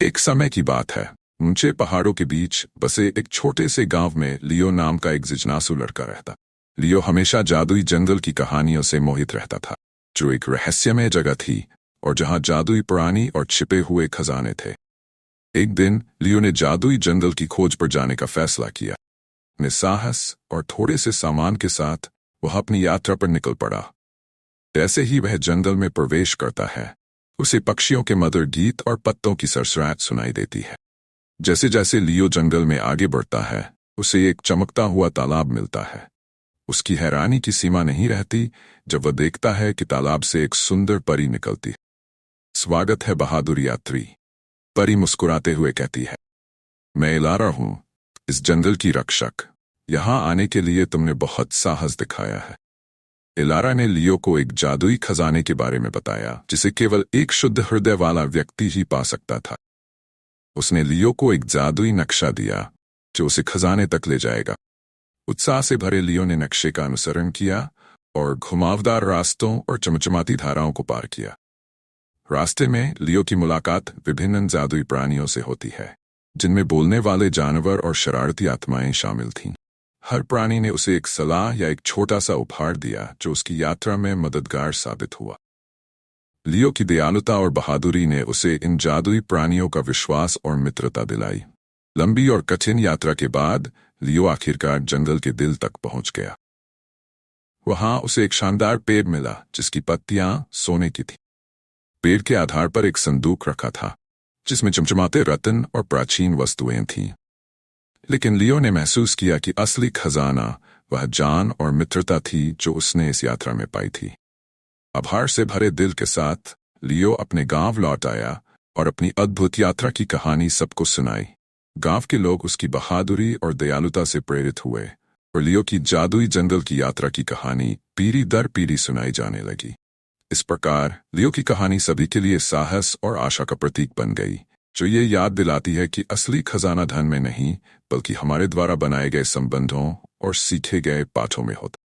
एक समय की बात है। ऊंचे पहाड़ों के बीच बसे एक छोटे से गांव में लियो नाम का एक जिज्ञासु लड़का रहता। लियो हमेशा जादुई जंगल की कहानियों से मोहित रहता था, जो एक रहस्यमय जगह थी और जहां जादुई प्राणी और छिपे हुए खजाने थे। एक दिन लियो ने जादुई जंगल की खोज पर जाने का फैसला किया। अपने साहस और थोड़े से सामान के साथ वह अपनी यात्रा पर निकल पड़ा। जैसे ही वह जंगल में प्रवेश करता है, उसे पक्षियों के मधुर गीत और पत्तों की सरसराहट सुनाई देती है। जैसे जैसे लियो जंगल में आगे बढ़ता है, उसे एक चमकता हुआ तालाब मिलता है। उसकी हैरानी की सीमा नहीं रहती जब वह देखता है कि तालाब से एक सुंदर परी निकलती है। स्वागत है बहादुर यात्री, परी मुस्कुराते हुए कहती है। मैं इलारा हूं, इस जंगल की रक्षक। यहां आने के लिए तुमने बहुत साहस दिखाया है। इलारा ने लियो को एक जादुई खजाने के बारे में बताया, जिसे केवल एक शुद्ध हृदय वाला व्यक्ति ही पा सकता था। उसने लियो को एक जादुई नक्शा दिया जो उसे खजाने तक ले जाएगा। उत्साह से भरे लियो ने नक्शे का अनुसरण किया और घुमावदार रास्तों और चमचमाती धाराओं को पार किया। रास्ते में लियो की मुलाकात विभिन्न जादुई प्राणियों से होती है, जिनमें बोलने वाले जानवर और शरारती आत्माएं शामिल थीं। हर प्राणी ने उसे एक सलाह या एक छोटा सा उपहार दिया जो उसकी यात्रा में मददगार साबित हुआ। लियो की दयालुता और बहादुरी ने उसे इन जादुई प्राणियों का विश्वास और मित्रता दिलाई। लंबी और कठिन यात्रा के बाद लियो आखिरकार जंगल के दिल तक पहुंच गया। वहां उसे एक शानदार पेड़ मिला जिसकी पत्तियां सोने की थीं। पेड़ के आधार पर एक संदूक रखा था जिसमें चमचमाते रत्न और प्राचीन वस्तुएं थीं। लेकिन लियो ने महसूस किया कि असली खजाना वह जान और मित्रता थी जो उसने इस यात्रा में पाई थी। आभार से भरे दिल के साथ लियो अपने गांव लौट आया और अपनी अद्भुत यात्रा की कहानी सबको सुनाई। गांव के लोग उसकी बहादुरी और दयालुता से प्रेरित हुए और लियो की जादुई जंगल की यात्रा की कहानी पीढ़ी दर पीढ़ी सुनाई जाने लगी। इस प्रकार लियो की कहानी सभी के लिए साहस और आशा का प्रतीक बन गई, जो ये याद दिलाती है कि असली खजाना धन में नहीं, बल्कि हमारे द्वारा बनाए गए संबंधों और सीखे गए पाठों में होता है।